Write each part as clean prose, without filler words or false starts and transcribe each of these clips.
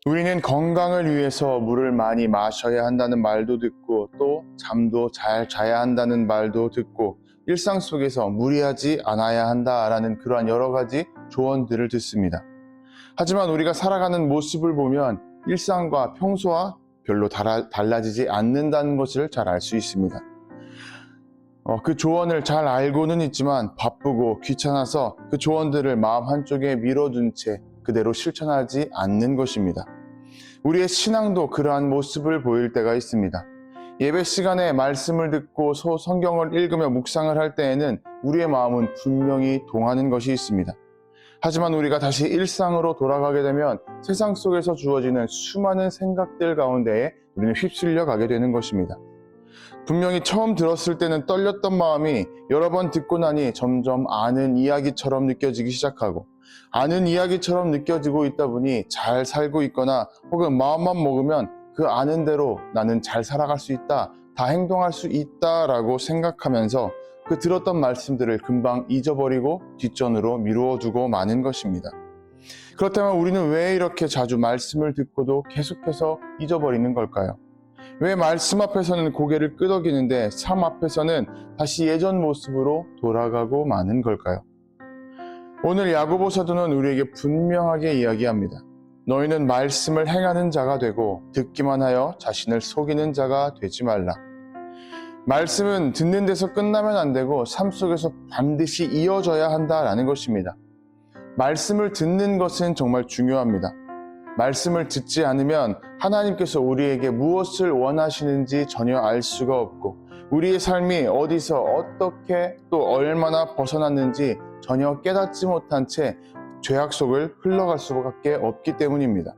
우리는 건강을 위해서 물을 많이 마셔야 한다는 말도 듣고 또 잠도 잘 자야 한다는 말도 듣고 일상 속에서 무리하지 않아야 한다라는 그러한 여러 가지 조언들을 듣습니다. 하지만 우리가 살아가는 모습을 보면 일상과 평소와 별로 달라지지 않는다는 것을 잘 알 수 있습니다. 그 조언을 잘 알고는 있지만 바쁘고 귀찮아서 그 조언들을 마음 한쪽에 밀어둔 채 그대로 실천하지 않는 것입니다. 우리의 신앙도 그러한 모습을 보일 때가 있습니다. 예배 시간에 말씀을 듣고 성경을 읽으며 묵상을 할 때에는 우리의 마음은 분명히 동하는 것이 있습니다. 하지만 우리가 다시 일상으로 돌아가게 되면 세상 속에서 주어지는 수많은 생각들 가운데에 우리는 휩쓸려 가게 되는 것입니다. 분명히 처음 들었을 때는 떨렸던 마음이 여러 번 듣고 나니 점점 아는 이야기처럼 느껴지기 시작하고 아는 이야기처럼 느껴지고 있다 보니 잘 살고 있거나 혹은 마음만 먹으면 그 아는 대로 나는 잘 살아갈 수 있다, 다 행동할 수 있다라고 생각하면서 그 들었던 말씀들을 금방 잊어버리고 뒷전으로 미루어 두고 마는 것입니다. 그렇다면 우리는 왜 이렇게 자주 말씀을 듣고도 계속해서 잊어버리는 걸까요? 왜 말씀 앞에서는 고개를 끄덕이는데 삶 앞에서는 다시 예전 모습으로 돌아가고 마는 걸까요? 오늘 야고보 사도는 우리에게 분명하게 이야기합니다. 너희는 말씀을 행하는 자가 되고 듣기만 하여 자신을 속이는 자가 되지 말라. 말씀은 듣는 데서 끝나면 안 되고 삶 속에서 반드시 이어져야 한다라는 것입니다. 말씀을 듣는 것은 정말 중요합니다. 말씀을 듣지 않으면 하나님께서 우리에게 무엇을 원하시는지 전혀 알 수가 없고 우리의 삶이 어디서 어떻게 또 얼마나 벗어났는지 전혀 깨닫지 못한 채 죄악 속을 흘러갈 수밖에 없기 때문입니다.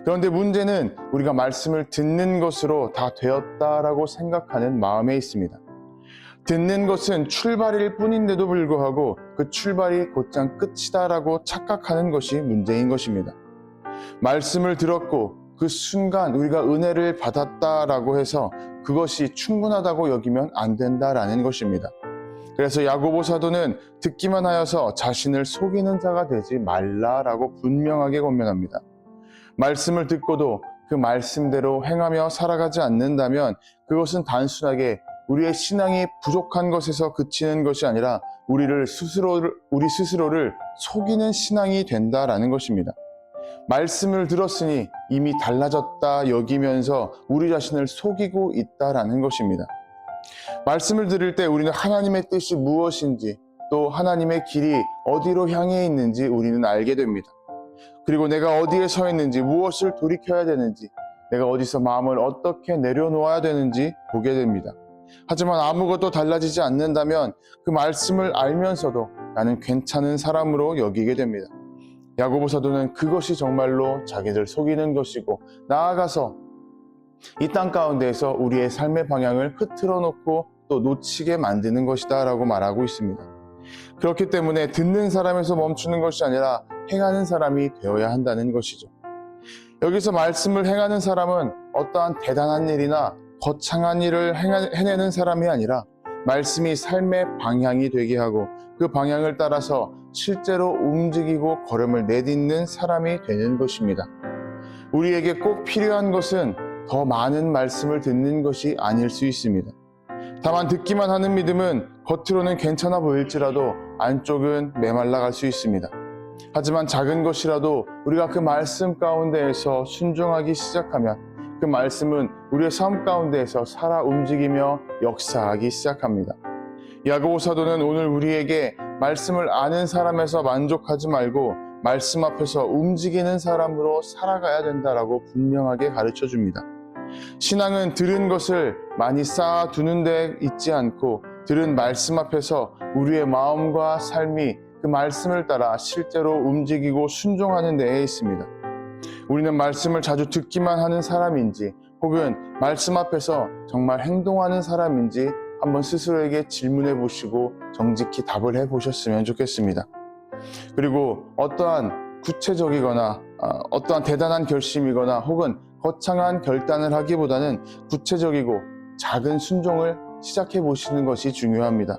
그런데 문제는 우리가 말씀을 듣는 것으로 다 되었다라고 생각하는 마음에 있습니다. 듣는 것은 출발일 뿐인데도 불구하고 그 출발이 곧장 끝이다라고 착각하는 것이 문제인 것입니다. 말씀을 들었고 그 순간 우리가 은혜를 받았다라고 해서 그것이 충분하다고 여기면 안 된다라는 것입니다. 그래서 야고보 사도는 듣기만 하여서 자신을 속이는 자가 되지 말라라고 분명하게 권면합니다. 말씀을 듣고도 그 말씀대로 행하며 살아가지 않는다면 그것은 단순하게 우리의 신앙이 부족한 것에서 그치는 것이 아니라 우리 스스로를 속이는 신앙이 된다라는 것입니다. 말씀을 들었으니 이미 달라졌다 여기면서 우리 자신을 속이고 있다라는 것입니다. 말씀을 들을 때 우리는 하나님의 뜻이 무엇인지 또 하나님의 길이 어디로 향해 있는지 우리는 알게 됩니다. 그리고 내가 어디에 서 있는지 무엇을 돌이켜야 되는지 내가 어디서 마음을 어떻게 내려놓아야 되는지 보게 됩니다. 하지만 아무것도 달라지지 않는다면 그 말씀을 알면서도 나는 괜찮은 사람으로 여기게 됩니다. 야고보 사도는 그것이 정말로 자기들 속이는 것이고 나아가서 이 땅 가운데에서 우리의 삶의 방향을 흐트러 놓고 또 놓치게 만드는 것이다 라고 말하고 있습니다. 그렇기 때문에 듣는 사람에서 멈추는 것이 아니라 행하는 사람이 되어야 한다는 것이죠. 여기서 말씀을 행하는 사람은 어떠한 대단한 일이나 거창한 일을 해내는 사람이 아니라 말씀이 삶의 방향이 되게 하고 그 방향을 따라서 실제로 움직이고 걸음을 내딛는 사람이 되는 것입니다. 우리에게 꼭 필요한 것은 더 많은 말씀을 듣는 것이 아닐 수 있습니다. 다만 듣기만 하는 믿음은 겉으로는 괜찮아 보일지라도 안쪽은 메말라갈 수 있습니다. 하지만 작은 것이라도 우리가 그 말씀 가운데에서 순종하기 시작하면 그 말씀은 우리의 삶 가운데에서 살아 움직이며 역사하기 시작합니다. 야고보 사도는 오늘 우리에게 말씀을 아는 사람에서 만족하지 말고 말씀 앞에서 움직이는 사람으로 살아가야 된다라고 분명하게 가르쳐 줍니다. 신앙은 들은 것을 많이 쌓아두는 데 있지 않고 들은 말씀 앞에서 우리의 마음과 삶이 그 말씀을 따라 실제로 움직이고 순종하는 데에 있습니다. 우리는 말씀을 자주 듣기만 하는 사람인지 혹은 말씀 앞에서 정말 행동하는 사람인지 한번 스스로에게 질문해 보시고 정직히 답을 해 보셨으면 좋겠습니다. 그리고 어떠한 구체적이거나 어떠한 대단한 결심이거나 혹은 거창한 결단을 하기보다는 구체적이고 작은 순종을 시작해 보시는 것이 중요합니다.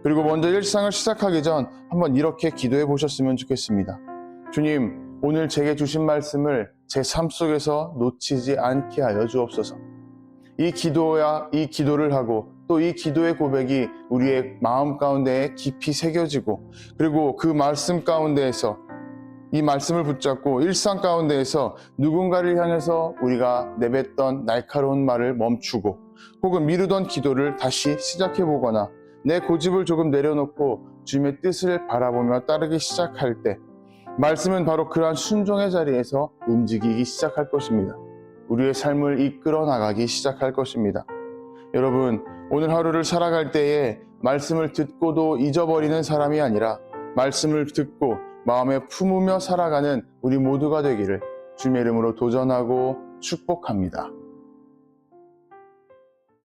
그리고 먼저 일상을 시작하기 전 한번 이렇게 기도해 보셨으면 좋겠습니다. 주님, 오늘 제게 주신 말씀을 제 삶 속에서 놓치지 않게 하여 주옵소서. 이 기도를 하고 또 이 기도의 고백이 우리의 마음 가운데에 깊이 새겨지고, 그리고 그 말씀 가운데에서 이 말씀을 붙잡고 일상 가운데에서 누군가를 향해서 우리가 내뱉던 날카로운 말을 멈추고, 혹은 미루던 기도를 다시 시작해 보거나 내 고집을 조금 내려놓고 주님의 뜻을 바라보며 따르기 시작할 때, 말씀은 바로 그러한 순종의 자리에서 움직이기 시작할 것입니다. 우리의 삶을 이끌어 나가기 시작할 것입니다. 여러분, 오늘 하루를 살아갈 때에 말씀을 듣고도 잊어버리는 사람이 아니라 말씀을 듣고 마음에 품으며 살아가는 우리 모두가 되기를 주님의 이름으로 도전하고 축복합니다.